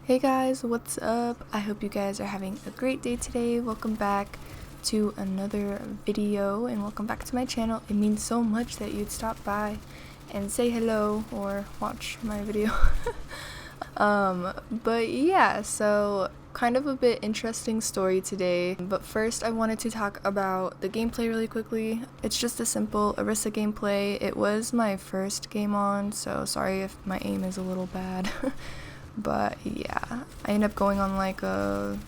Hey guys, what's up? I hope you guys are having a great day today. Welcome back to another video and welcome back to my channel. It means so much that you'd stop by and say hello or watch my video. But yeah, so kind of a bit interesting story today. But first I wanted to talk about the gameplay really quickly. It's just a simple Orisa gameplay. It was my first game on, so sorry if my aim is a little bad. But yeah, I end up going on like a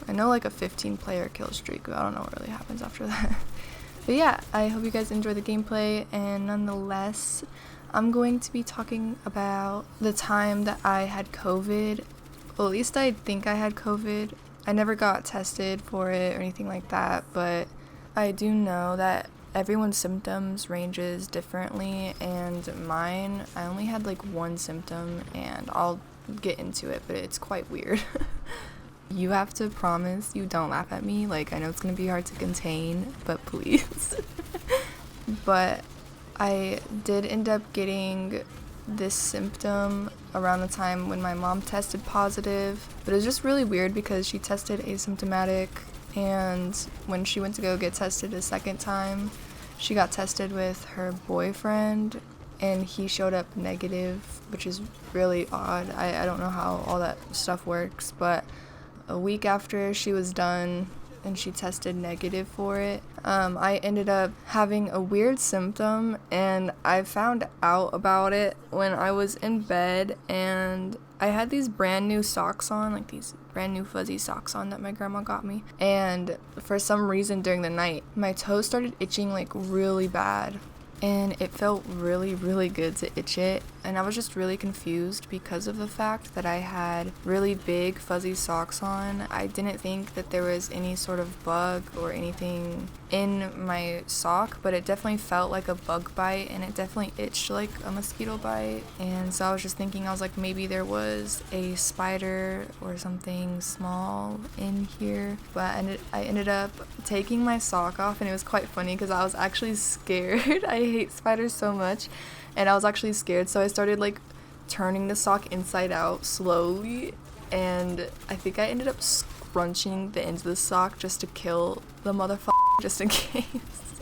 15 player kill streak. I don't know what really happens after that. But yeah, I hope you guys enjoy the gameplay, and nonetheless, I'm going to be talking about the time that I had COVID. Well, at least I think I had COVID. I never got tested for it or anything like that, but I do know that everyone's symptoms ranges differently, and mine, I only had like one symptom, and I'll get into it, but it's quite weird. You have to promise you don't laugh at me. Like, I know it's gonna be hard to contain, but please. But I did end up getting this symptom around the time when my mom tested positive, but it was just really weird because she tested asymptomatic, and when she went to go get tested a second time, she got tested with her boyfriend, and he showed up negative, which is really odd. I don't know how all that stuff works, but a week after she was done and she tested negative for it, I ended up having a weird symptom, and I found out about it when I was in bed, and I had these brand new socks on, like these brand new fuzzy socks on that my grandma got me, and for some reason during the night, my toes started itching like really bad. And it felt really, really good to itch it, and I was just really confused because of the fact that I had really big fuzzy socks on. I didn't think that there was any sort of bug or anything in my sock, but it definitely felt like a bug bite, and it definitely itched like a mosquito bite. And so I was just thinking, I was like, maybe there was a spider or something small in here. But I ended up taking my sock off, and it was quite funny because I was actually scared. I hate spiders so much, and I was actually scared, so I started like turning the sock inside out slowly, and I think I ended up scrunching the ends of the sock just to kill the motherfucker, just in case.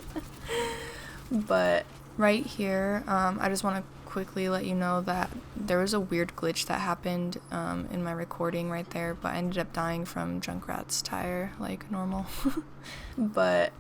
But right here, I just want to quickly let you know that there was a weird glitch that happened in my recording right there, but I ended up dying from Junkrat's tire like normal. But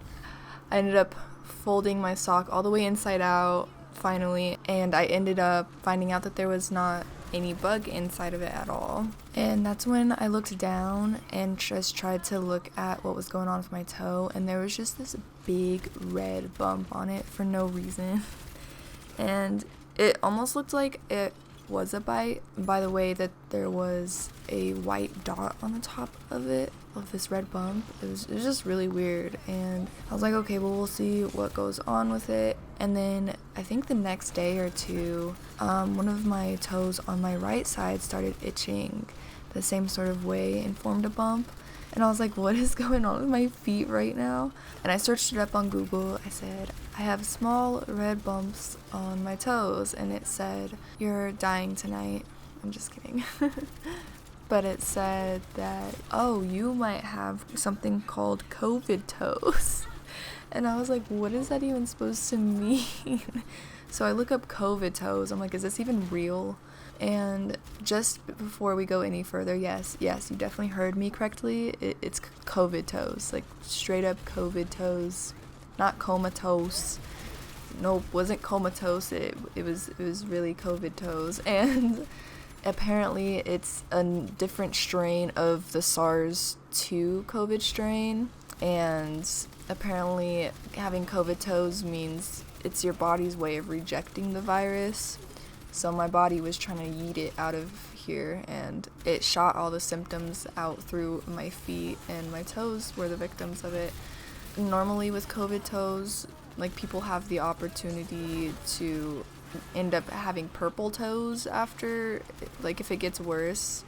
I ended up folding my sock all the way inside out finally, and I ended up finding out that there was not any bug inside of it at all. And that's when I looked down and just tried to look at what was going on with my toe, and there was just this big red bump on it for no reason. And it almost looked like it was a bite by the way that there was a white dot on the top of it, of this red bump. It was just really weird, and I was like, okay, well, we'll see what goes on with it. And then I think the next day or two, one of my toes on my right side started itching the same sort of way and formed a bump. And I was like, what is going on with my feet right now? And I searched it up on Google. I said, I have small red bumps on my toes. And it said, you're dying tonight. I'm just kidding. But it said that, oh, you might have something called COVID toes. And I was like, what is that even supposed to mean? So I look up COVID toes. I'm like, is this even real? And just before we go any further, yes, you definitely heard me correctly. It's COVID toes, like straight up COVID toes, not comatose. Nope, wasn't comatose. It was really COVID toes, and apparently it's a different strain of the SARS-2 COVID strain, and apparently having COVID toes means it's your body's way of rejecting the virus. So my body was trying to yeet it out of here, and it shot all the symptoms out through my feet, and my toes were the victims of it. Normally with COVID toes, like, people have the opportunity to end up having purple toes after, like, if it gets worse.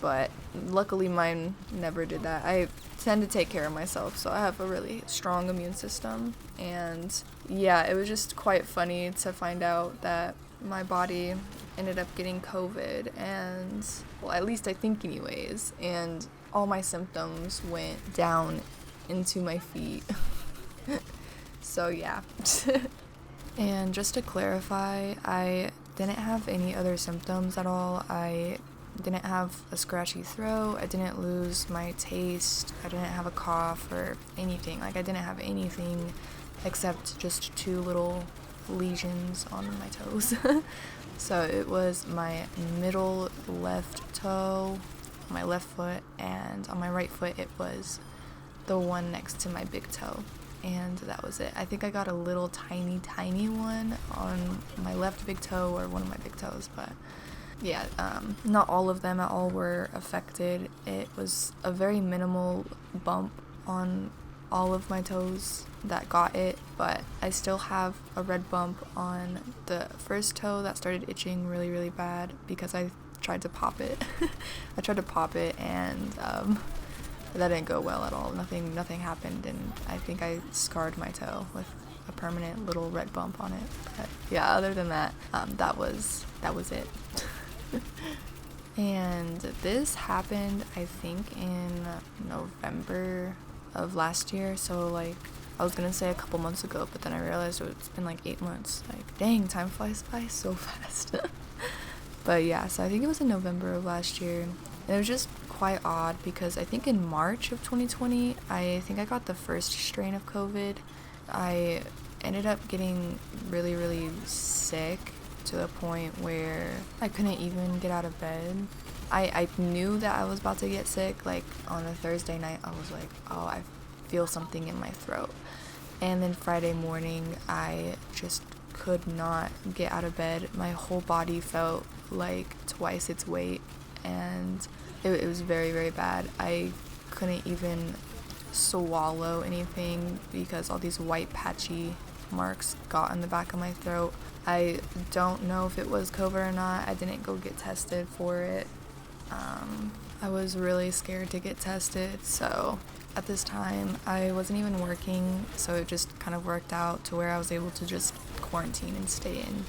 But luckily mine never did that. I tend to take care of myself, so I have a really strong immune system. And yeah, it was just quite funny to find out that my body ended up getting COVID, and, well, at least I think anyways, and all my symptoms went down into my feet. So yeah. And just to clarify, I didn't have any other symptoms at all. I didn't have a scratchy throat, I didn't lose my taste, I didn't have a cough or anything. Like, I didn't have anything except just 2 little lesions on my toes. So it was my middle left toe, my left foot, and on my right foot it was the one next to my big toe. And that was it. I think I got a little tiny one on my left big toe, or one of my big toes, but yeah, not all of them at all were affected. It was a very minimal bump on all of my toes that got it, but I still have a red bump on the first toe that started itching really bad because I tried to pop it. I tried to pop it, and that didn't go well at all. Nothing happened, and I think I scarred my toe with a permanent little red bump on it. But yeah, other than that, that was it. And this happened, I think, in November of last year. So, like, I was gonna say a couple months ago, but then I realized it's been like 8 months. Like, dang, time flies by so fast. But yeah, so I think it was in November of last year. And it was just quite odd because I think in March of 2020, I think I got the first strain of COVID. I ended up getting really sick to the point where I couldn't even get out of bed. I knew that I was about to get sick. Like, on a Thursday night, I was like, oh, I feel something in my throat. And then Friday morning, I just could not get out of bed. My whole body felt like twice its weight, and it was very bad. I couldn't even swallow anything because all these white patchy marks got on the back of my throat. I don't know if it was COVID or not. I didn't go get tested for it. I was really scared to get tested, so at this time I wasn't even working, so it just kind of worked out to where I was able to just quarantine and stay in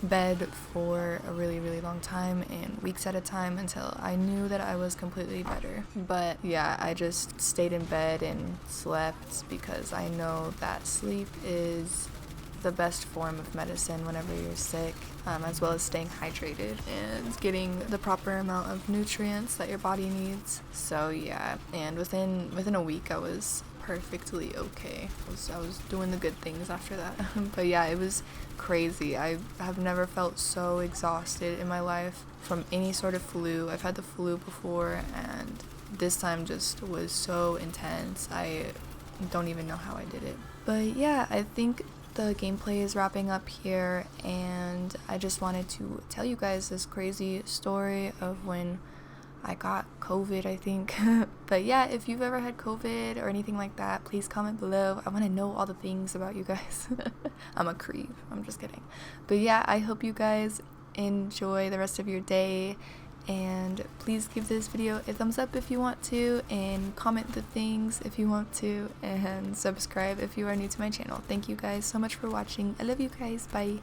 bed for a really long time, and weeks at a time, until I knew that I was completely better. But yeah, I just stayed in bed and slept because I know that sleep is the best form of medicine whenever you're sick, as well as staying hydrated and getting the proper amount of nutrients that your body needs. So yeah, and within a week I was perfectly okay. I was doing the good things after that. But yeah, it was crazy. I have never felt so exhausted in my life from any sort of flu. I've had the flu before, and this time just was so intense. I don't even know how I did it. But yeah, I think the gameplay is wrapping up here, and I just wanted to tell you guys this crazy story of when I got COVID, I think. But yeah, if you've ever had COVID or anything like that, please comment below. I want to know all the things about you guys. I'm a creep. I'm just kidding. But yeah, I hope you guys enjoy the rest of your day, and please give this video a thumbs up if you want to, and comment the things if you want to, and subscribe if you are new to my channel. Thank you guys so much for watching. I love you guys. Bye.